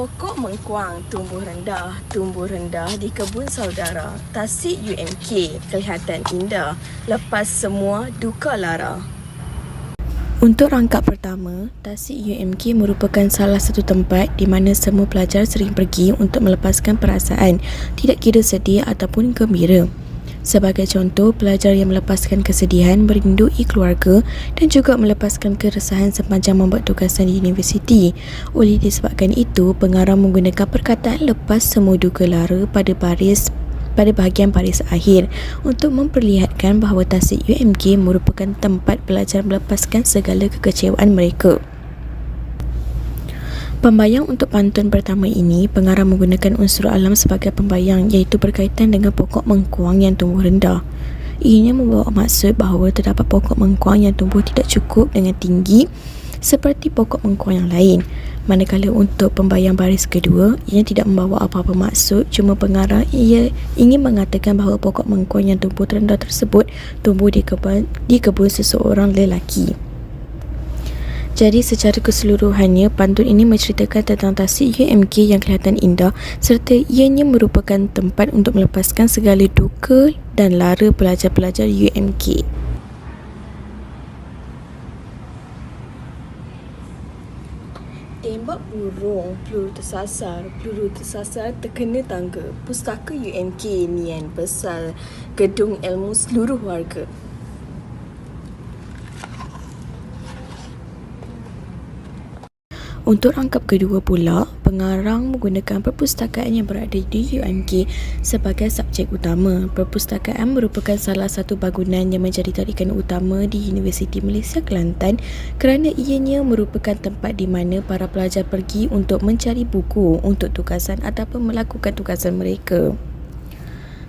Pokok mengkuang tumbuh rendah di kebun saudara. Tasik UMK kelihatan indah lepas semua duka lara. Untuk rangkap pertama, Tasik UMK merupakan salah satu tempat di mana semua pelajar sering pergi untuk melepaskan perasaan, tidak kira sedih ataupun gembira. Sebagai contoh, pelajar yang melepaskan kesedihan, merindui keluarga dan juga melepaskan keresahan sepanjang membuat tugasan di universiti. Oleh disebabkan itu, pengarang menggunakan perkataan lepas semua duka lara pada bahagian baris akhir untuk memperlihatkan bahawa Tasik UMK merupakan tempat pelajar melepaskan segala kekecewaan mereka. Pembayang untuk pantun pertama ini, pengarang menggunakan unsur alam sebagai pembayang iaitu berkaitan dengan pokok mengkuang yang tumbuh rendah. Ianya membawa maksud bahawa terdapat pokok mengkuang yang tumbuh tidak cukup dengan tinggi seperti pokok mengkuang yang lain. Manakala untuk pembayang baris kedua, ianya tidak membawa apa-apa maksud, cuma pengarang ia ingin mengatakan bahawa pokok mengkuang yang tumbuh rendah tersebut tumbuh di kebun seseorang lelaki. Jadi secara keseluruhannya, pantun ini menceritakan tentang Tasik UMK yang kelihatan indah serta ianya merupakan tempat untuk melepaskan segala duka dan lara pelajar-pelajar UMK. Tembak burung, peluru tersasar terkena tangga. Pustaka UMK nian besar, gedung ilmu seluruh warga. Untuk rangkap kedua pula, pengarang menggunakan perpustakaan yang berada di UMK sebagai subjek utama. Perpustakaan merupakan salah satu bangunan yang menjadi tarikan utama di Universiti Malaysia Kelantan kerana ianya merupakan tempat di mana para pelajar pergi untuk mencari buku untuk tugasan ataupun melakukan tugasan mereka.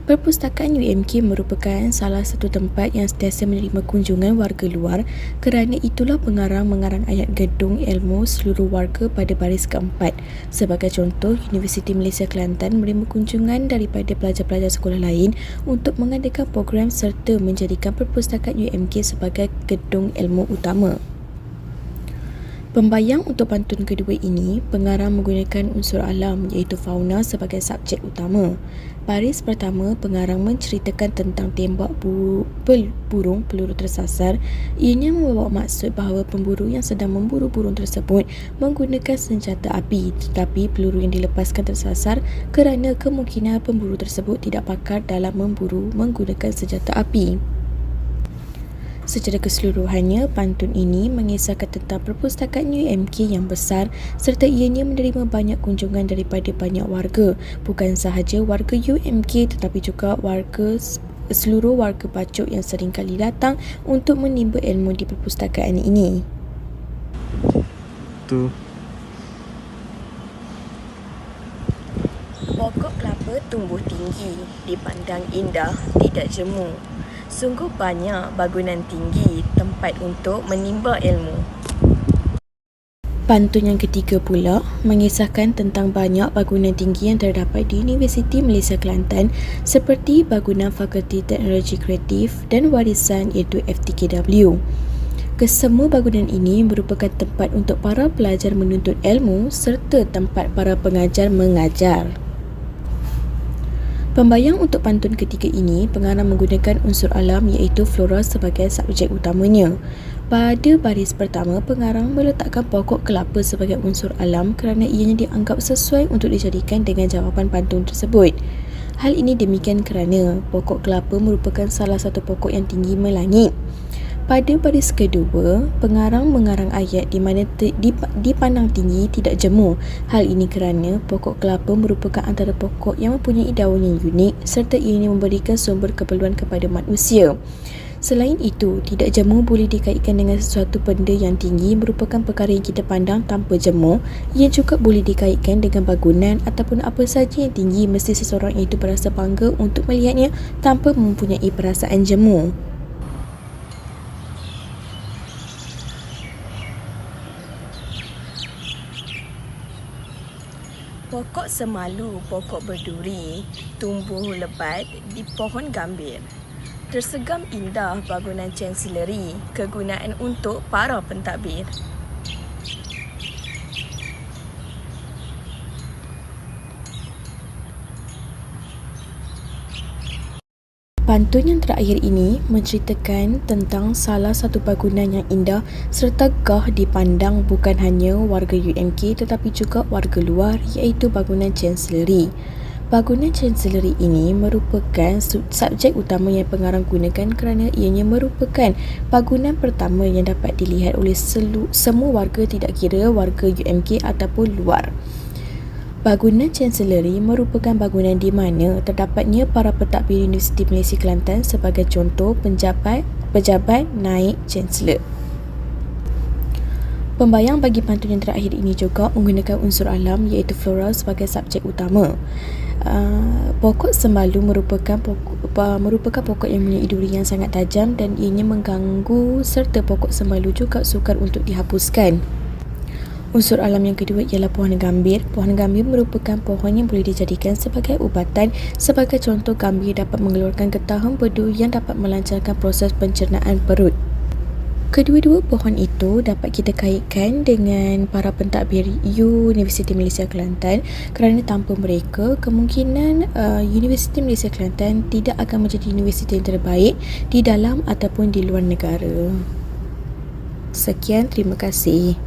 Perpustakaan UMK merupakan salah satu tempat yang sentiasa menerima kunjungan warga luar, kerana itulah pengarang mengarang ayat gedung ilmu seluruh warga pada baris keempat. Sebagai contoh, Universiti Malaysia Kelantan menerima kunjungan daripada pelajar-pelajar sekolah lain untuk mengadakan program serta menjadikan perpustakaan UMK sebagai gedung ilmu utama. Pembayang untuk pantun kedua ini, pengarang menggunakan unsur alam iaitu fauna sebagai subjek utama. Baris pertama, pengarang menceritakan tentang tembak burung peluru tersasar. Ianya membawa maksud bahawa pemburu yang sedang memburu burung tersebut menggunakan senjata api, tetapi peluru yang dilepaskan tersasar kerana kemungkinan pemburu tersebut tidak pakar dalam memburu menggunakan senjata api. Secara keseluruhannya, pantun ini mengisahkan tentang perpustakaan UMK yang besar serta ianya menerima banyak kunjungan daripada banyak warga. Bukan sahaja warga UMK tetapi juga seluruh warga Pacuk yang sering kali datang untuk menimba ilmu di perpustakaan ini. Pokok kelapa tumbuh tinggi, dipandang indah, tidak jemu. Sungguh banyak bangunan tinggi, tempat untuk menimba ilmu. Pantun yang ketiga pula mengisahkan tentang banyak bangunan tinggi yang terdapat di Universiti Malaysia Kelantan seperti bangunan Fakulti Teknologi Kreatif dan Warisan iaitu FTKW. Kesemua bangunan ini merupakan tempat untuk para pelajar menuntut ilmu serta tempat para pengajar mengajar. Pembayang untuk pantun ketiga ini, pengarang menggunakan unsur alam iaitu flora sebagai subjek utamanya. Pada baris pertama, pengarang meletakkan pokok kelapa sebagai unsur alam kerana ianya dianggap sesuai untuk dijadikan dengan jawapan pantun tersebut. Hal ini demikian kerana pokok kelapa merupakan salah satu pokok yang tinggi melangit. Pada baris kedua, pengarang mengarang ayat di mana dipandang tinggi tidak jemu. Hal ini kerana pokok kelapa merupakan antara pokok yang mempunyai daun yang unik serta ianya memberikan sumber keperluan kepada manusia. Selain itu, tidak jemu boleh dikaitkan dengan sesuatu benda yang tinggi merupakan perkara yang kita pandang tanpa jemu. Ia juga boleh dikaitkan dengan bangunan ataupun apa sahaja yang tinggi, mesti seseorang itu berasa bangga untuk melihatnya tanpa mempunyai perasaan jemu. Pokok semalu, pokok berduri, tumbuh lebat di pohon gambir. Tersegam indah bangunan chancellery, kegunaan untuk para pentadbir. Pantun yang terakhir ini menceritakan tentang salah satu bangunan yang indah serta gah dipandang bukan hanya warga UMK tetapi juga warga luar, iaitu bangunan Chancellery. Bangunan Chancellery ini merupakan subjek utama yang pengarang gunakan kerana ianya merupakan bangunan pertama yang dapat dilihat oleh semua warga, tidak kira warga UMK ataupun luar. Bangunan Chancellery merupakan bangunan di mana terdapatnya para pentadbir Universiti Malaysia Kelantan sebagai contoh pejabat naik Chancellor. Pembayang bagi pantun yang terakhir ini juga menggunakan unsur alam iaitu flora sebagai subjek utama. Pokok sembalu merupakan pokok yang mempunyai duri yang sangat tajam dan ianya mengganggu, serta pokok sembalu juga sukar untuk dihapuskan. Unsur alam yang kedua ialah pohon gambir. Pohon gambir merupakan pohon yang boleh dijadikan sebagai ubatan. Sebagai contoh, gambir dapat mengeluarkan getah empedu yang dapat melancarkan proses pencernaan perut. Kedua-dua pohon itu dapat kita kaitkan dengan para pentadbir Universiti Malaysia Kelantan kerana tanpa mereka, kemungkinan Universiti Malaysia Kelantan tidak akan menjadi universiti yang terbaik di dalam ataupun di luar negara. Sekian, terima kasih.